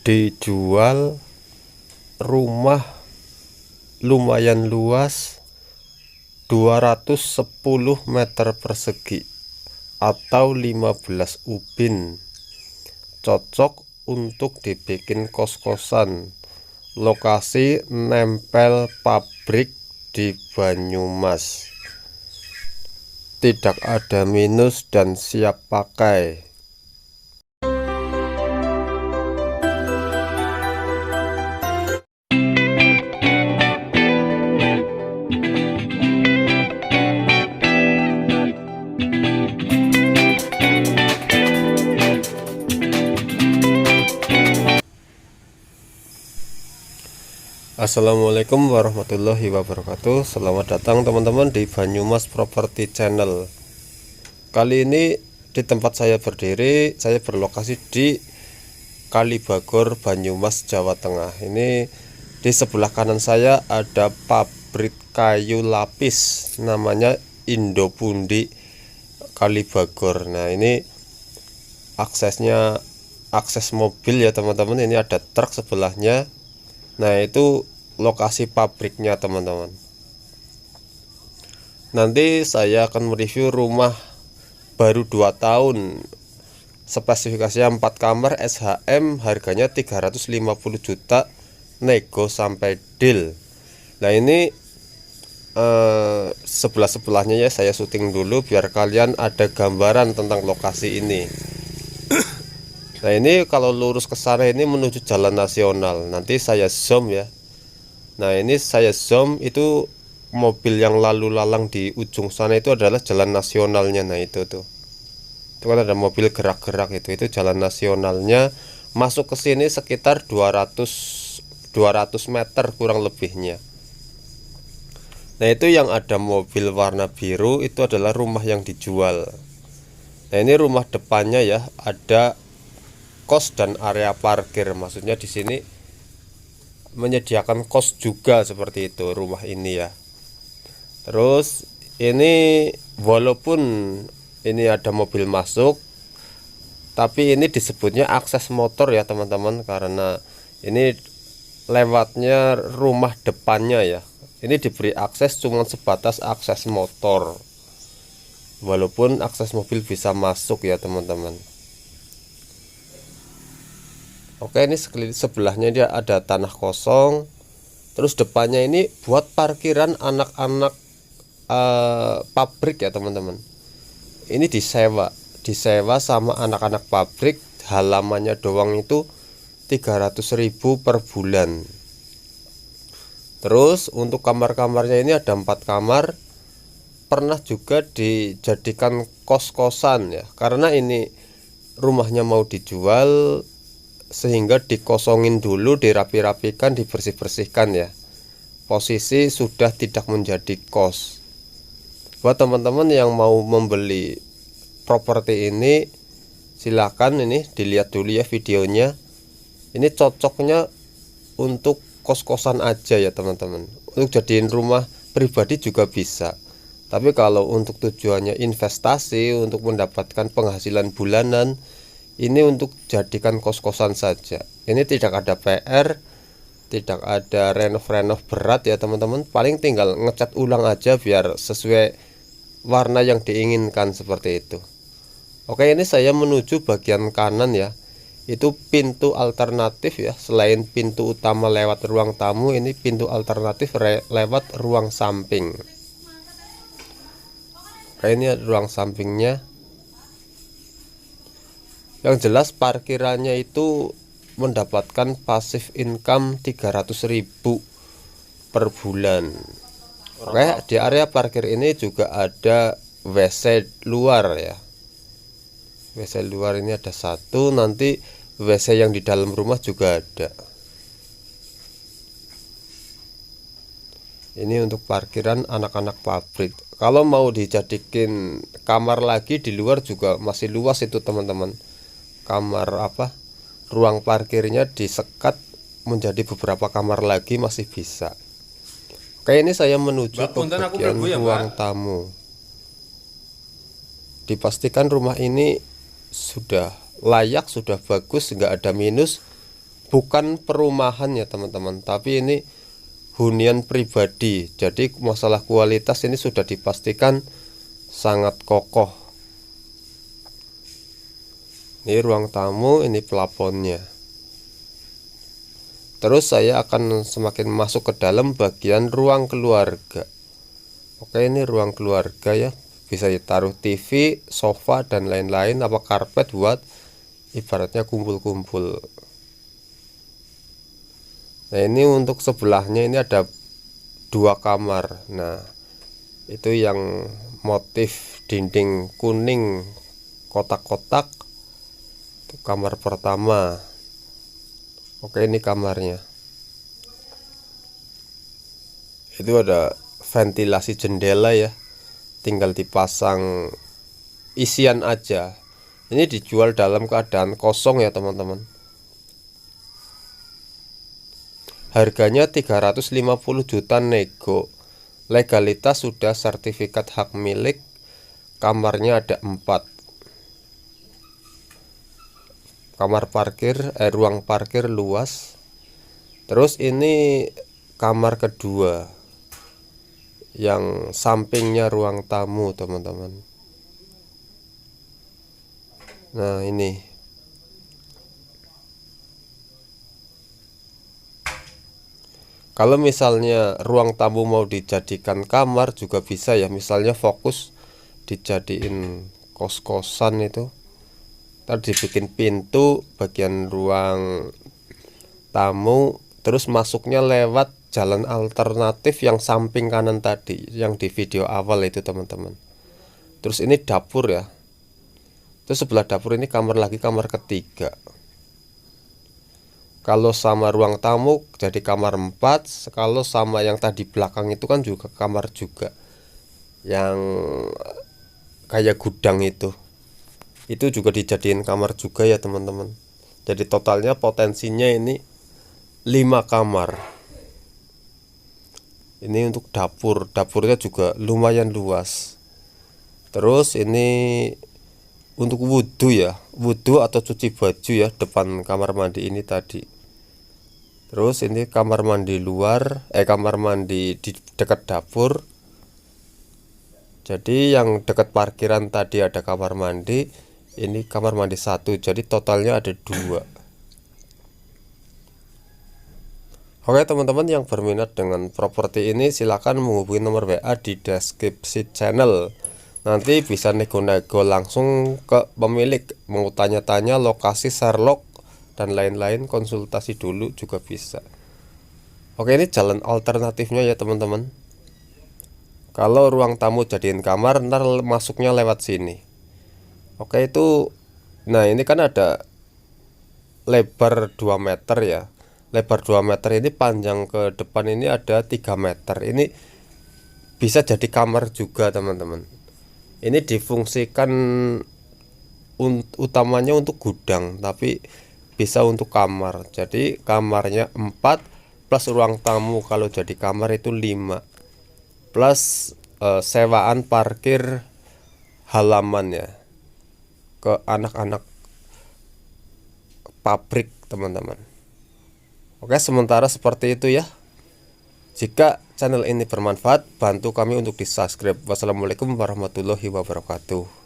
dijual rumah lumayan luas 210 meter persegi atau 15 ubin, cocok untuk dibikin kos-kosan. Lokasi nempel pabrik di Banyumas, tidak ada minus dan siap pakai. Assalamualaikum warahmatullahi wabarakatuh. Selamat datang teman-teman di Banyumas Property Channel. Kali ini di tempat saya berdiri, saya berlokasi di Kalibagor, Banyumas, Jawa Tengah. Ini di sebelah kanan saya ada pabrik kayu lapis, namanya Indopundi Kalibagor. Nah, ini akses mobil ya teman-teman. Ini ada truk sebelahnya. Nah, itu lokasi pabriknya teman-teman. Nanti saya akan mereview rumah baru 2 tahun, spesifikasinya 4 kamar SHM, harganya 350 juta, nego sampai deal. Nah, ini sebelah-sebelahnya ya, saya syuting dulu biar kalian ada gambaran tentang lokasi ini. Nah, ini kalau lurus ke sana ini menuju jalan nasional. Nanti saya zoom ya. Nah, ini saya zoom, itu mobil yang lalu lalang di ujung sana itu adalah jalan nasionalnya. Nah, itu tuh. Itu kan ada mobil gerak-gerak, itu jalan nasionalnya. Masuk ke sini sekitar 200 meter kurang lebihnya. Nah, itu yang ada mobil warna biru itu adalah rumah yang dijual. Nah, ini rumah depannya ya, ada kos dan area parkir. Maksudnya di sini menyediakan kos juga seperti itu rumah ini ya. Terus ini walaupun ini ada mobil masuk, tapi ini disebutnya akses motor ya teman-teman, karena ini lewatnya rumah depannya ya. Ini diberi akses cuma sebatas akses motor, walaupun akses mobil bisa masuk ya teman-teman. Oke, ini sebelahnya dia ada tanah kosong. Terus depannya ini buat parkiran anak-anak pabrik ya teman-teman. Ini disewa sama anak-anak pabrik. Halamannya doang itu 300.000 per bulan. Terus untuk kamar-kamarnya ini ada 4 kamar. Pernah juga dijadikan kos-kosan ya, karena ini rumahnya mau dijual, sehingga dikosongin dulu, dirapi-rapikan, dibersih-bersihkan ya. Posisi sudah tidak menjadi kos. Buat teman-teman yang mau membeli properti ini, silakan ini dilihat dulu ya videonya. Ini cocoknya untuk kos-kosan aja ya teman-teman. Untuk jadiin rumah pribadi juga bisa. Tapi kalau untuk tujuannya investasi, untuk mendapatkan penghasilan bulanan, ini untuk jadikan kos-kosan saja. Ini tidak ada PR, tidak ada renov-renov berat ya teman-teman. Paling tinggal ngecat ulang aja biar sesuai warna yang diinginkan seperti itu. Oke, ini saya menuju bagian kanan ya. Itu pintu alternatif ya. Selain pintu utama lewat ruang tamu, ini pintu alternatif lewat ruang samping. Oke, ini ruang sampingnya. Yang jelas parkirannya itu mendapatkan passive income 300.000 per bulan. Oke, di area parkir ini juga ada WC luar ya. WC luar ini ada 1, nanti WC yang di dalam rumah juga ada. Ini untuk parkiran anak-anak pabrik. Kalau mau dijadikan kamar lagi di luar juga masih luas itu teman-teman. Kamar ruang parkirnya disekat menjadi beberapa kamar lagi masih bisa. Oke, ini saya menuju ke bagian ruang tamu. Dipastikan rumah ini sudah layak, sudah bagus, nggak ada minus, bukan perumahan ya teman-teman, tapi ini hunian pribadi. Jadi masalah kualitas ini sudah dipastikan sangat kokoh. Ini ruang tamu, ini plafonnya. Terus saya akan semakin masuk ke dalam bagian ruang keluarga. Oke, ini ruang keluarga ya. Bisa ditaruh TV, sofa dan lain-lain, apa karpet buat ibaratnya kumpul-kumpul. Nah, ini untuk sebelahnya ini ada 2 kamar. Nah, itu yang motif dinding kuning kotak-kotak, itu kamar pertama. Oke, ini kamarnya. Itu ada ventilasi jendela ya, tinggal dipasang isian aja. Ini dijual dalam keadaan kosong ya teman-teman. Harganya 350 juta nego. Legalitas sudah sertifikat hak milik. Kamarnya ada 4. Kamar parkir, ruang parkir luas. Terus ini kamar kedua, yang sampingnya ruang tamu teman-teman. Nah, ini kalau misalnya ruang tamu mau dijadikan kamar juga bisa ya, misalnya fokus dijadiin kos-kosan itu. Tadi dibikin pintu bagian ruang tamu, terus masuknya lewat jalan alternatif yang samping kanan tadi, yang di video awal itu teman-teman. Terus ini dapur ya. Terus sebelah dapur ini kamar lagi, kamar ketiga. Kalau sama ruang tamu jadi kamar 4. Kalau sama yang tadi belakang itu kan juga kamar juga, yang kayak gudang itu juga dijadiin kamar juga ya teman-teman. Jadi totalnya potensinya ini 5 kamar. Ini untuk dapur, dapurnya juga lumayan luas. Terus ini untuk wudhu ya, wudhu atau cuci baju ya, depan kamar mandi ini tadi. Terus ini kamar mandi luar, kamar mandi di dekat dapur. Jadi yang dekat parkiran tadi ada kamar mandi, ini kamar mandi 1, jadi totalnya ada 2. Oke teman-teman yang berminat dengan properti ini silahkan menghubungi nomor WA di deskripsi channel. Nanti bisa nego-nego langsung ke pemilik, mau tanya-tanya lokasi Sherlock dan lain-lain, konsultasi dulu juga bisa. Oke, ini jalan alternatifnya ya teman-teman. Kalau ruang tamu jadiin kamar, ntar masuknya lewat sini. Oke, itu nah ini kan ada lebar 2 meter ya. Lebar 2 meter ini, panjang ke depan ini ada 3 meter. Ini bisa jadi kamar juga teman-teman. Ini difungsikan utamanya untuk gudang, tapi bisa untuk kamar. Jadi kamarnya 4 plus ruang tamu kalau jadi kamar itu 5, plus sewaan parkir halaman ya ke anak-anak pabrik teman-teman. Oke, sementara seperti itu ya. Jika channel ini bermanfaat, bantu kami untuk di subscribe. Wassalamualaikum warahmatullahi wabarakatuh.